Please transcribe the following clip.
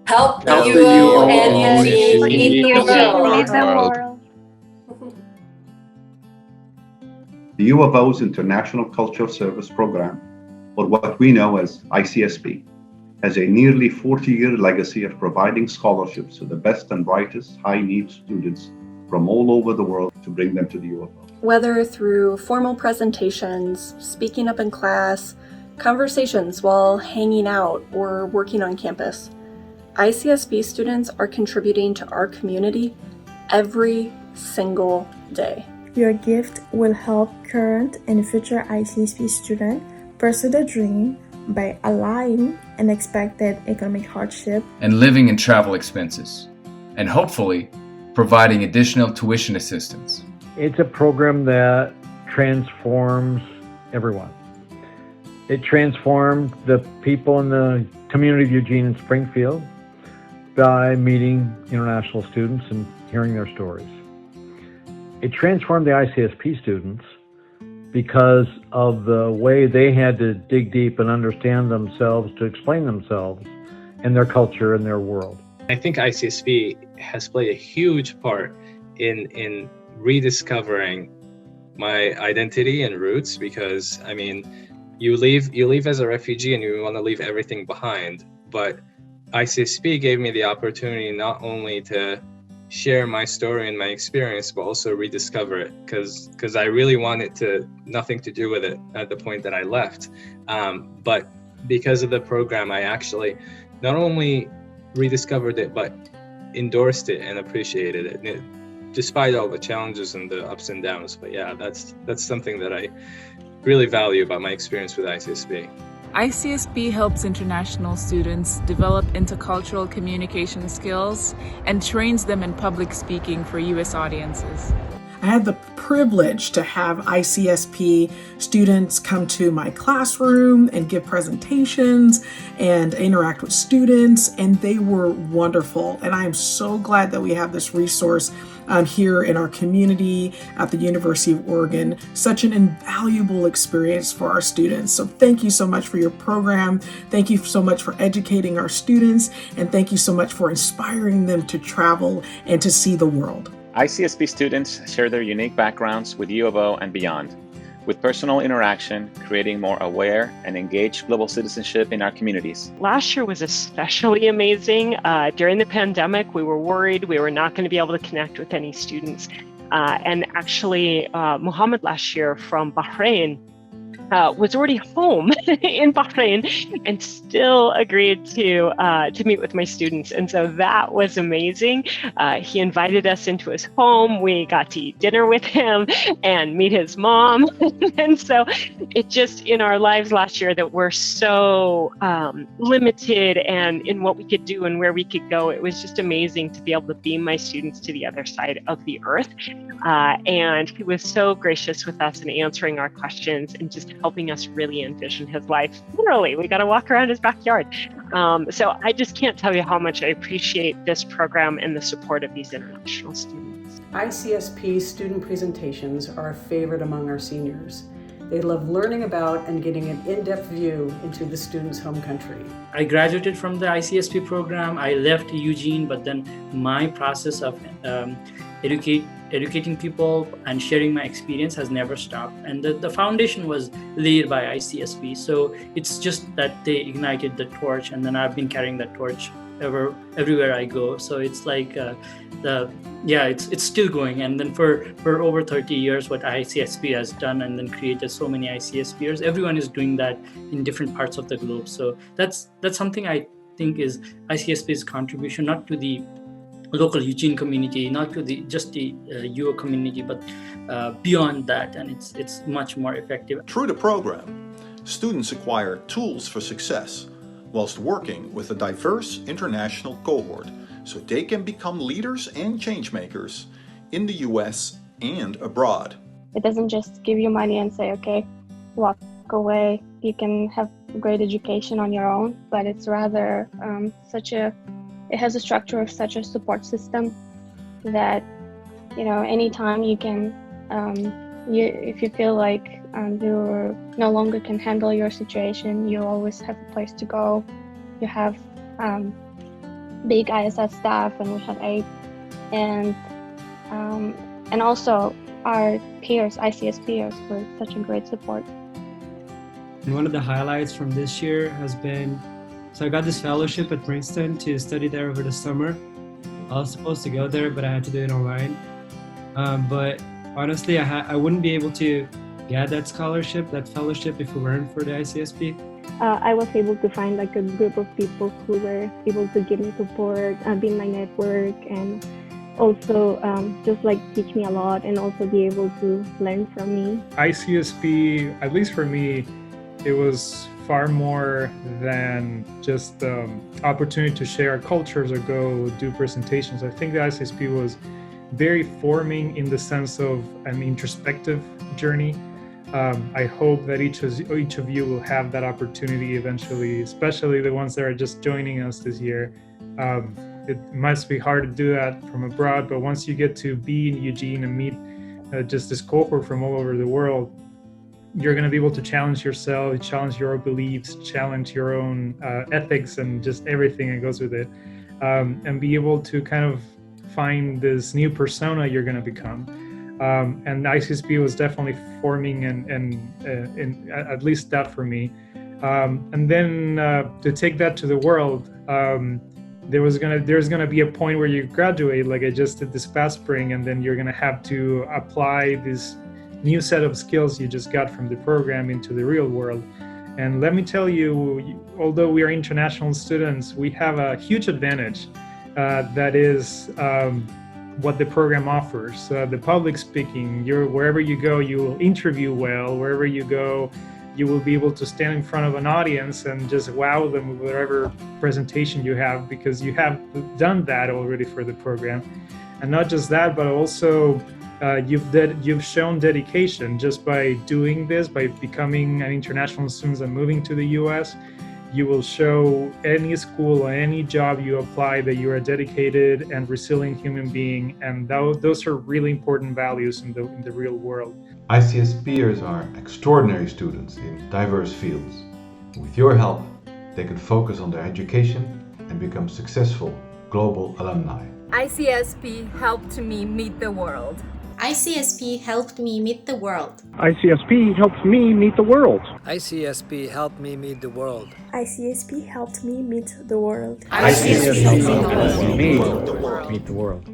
Help the Help the UONG lead the Lead the world. world. The U of O's International Cultural Service Program, or what we know as ICSP, has a nearly 40-year legacy of providing scholarships to the best and brightest high-need students from all over the world to bring them to the U of O. Whether through formal presentations, speaking up in class, conversations while hanging out or working on campus, ICSP students are contributing to our community every single day. Your gift will help current and future ICSP students pursue their dream by allaying unexpected economic hardship and living and travel expenses, and hopefully providing additional tuition assistance. It's a program that transforms everyone. It transformed the people in the community of Eugene and Springfield by meeting international students and hearing their stories. It transformed the ICSP students because of the way they had to dig deep and understand themselves to explain themselves and their culture and their world. I think ICSP has played a huge part in rediscovering my identity and roots, because I mean, you leave as a refugee and you want to leave everything behind, but ICSP gave me the opportunity not only to share my story and my experience, but also rediscover it, because I really wanted nothing to do with it at the point that I left. But because of the program, I actually not only rediscovered it, but endorsed it and appreciated it, despite all the challenges and the ups and downs. But yeah, that's something that I really value about my experience with ICSP. ICSP helps international students develop intercultural communication skills and trains them in public speaking for U.S. audiences. I had the privilege to have ICSP students come to my classroom and give presentations and interact with students, and they were wonderful. And I am so glad that we have this resource here in our community at the University of Oregon. Such an invaluable experience for our students. So thank you so much for your program. Thank you so much for educating our students, and thank you so much for inspiring them to travel and to see the world. ICSP students share their unique backgrounds with U of O and beyond, with personal interaction, creating more aware and engaged global citizenship in our communities. Last year was especially amazing. During the pandemic, we were worried we were not going to be able to connect with any students. And actually, Muhammad last year from Bahrain was already home in Bahrain and still agreed to meet with my students. And so that was amazing. He invited us into his home. We got to eat dinner with him and meet his mom. And so it just, in our lives last year that we're so limited and in what we could do and where we could go, it was just amazing to be able to beam my students to the other side of the earth. And he was so gracious with us in answering our questions and just helping us really envision his life. Literally, we got to walk around his backyard. So I just can't tell you how much I appreciate this program and the support of these international students. ICSP student presentations are a favorite among our seniors. They love learning about and getting an in-depth view into the student's home country. I graduated from the ICSP program. I left Eugene, but then my process of educating people and sharing my experience has never stopped. And the foundation was laid by ICSP. So it's just that they ignited the torch, and then I've been carrying that torch everywhere I go. So it's like it's still going. And then for over 30 years, what ICSP has done and then created so many ICSPers, everyone is doing that in different parts of the globe. So that's something I think is ICSP's contribution, not to the local Eugene community, not to just the UO community, but beyond that, and it's much more effective. Through the program, students acquire tools for success whilst working with a diverse international cohort, so they can become leaders and change makers in the US and abroad. It doesn't just give you money and say, okay, walk away, you can have a great education on your own, but it's rather it has a structure of such a support system that, anytime you can, if you feel like you no longer can handle your situation, you always have a place to go. You have big ISS staff, and we had 8, and also our peers, ICS peers, were such a great support. And one of the highlights from this year has been, so I got this fellowship at Princeton to study there over the summer. I was supposed to go there, but I had to do it online. But honestly, I wouldn't be able to get that scholarship, that fellowship, if it weren't for the ICSP. I was able to find like a group of people who were able to give me support, be in my network, and also just like teach me a lot and also be able to learn from me. ICSP, at least for me, it was far more than just the opportunity to share our cultures or go do presentations. I think the ICSP was very forming in the sense of an introspective journey. I hope that each of you will have that opportunity eventually, especially the ones that are just joining us this year. It must be hard to do that from abroad, but once you get to be in Eugene and meet just this cohort from all over the world, you're going to be able to challenge yourself, challenge your own beliefs, challenge your own ethics and just everything that goes with it, and be able to kind of find this new persona you're going to become. And ICSP was definitely forming and at least that for me. And then to take that to the world, there's gonna be a point where you graduate, like I just did this past spring, and then you're gonna have to apply this new set of skills you just got from the program into the real world. And let me tell you, although we are international students, we have a huge advantage that is what the program offers. The public speaking, wherever you go, you will interview well. Wherever you go, you will be able to stand in front of an audience and just wow them with whatever presentation you have, because you have done that already for the program. And not just that, but also you've shown dedication just by doing this, by becoming an international student and moving to the US. You will show any school or any job you apply that you're a dedicated and resilient human being, and those are really important values in the real world. ICSPers are extraordinary students in diverse fields. With your help, they can focus on their education and become successful global alumni. ICSP helped me meet the world. ICSP helped me meet the world. ICSP helped me meet the world. ICSP helped me meet the world. ICSP helped me meet the world. ICSP helped me meet the world.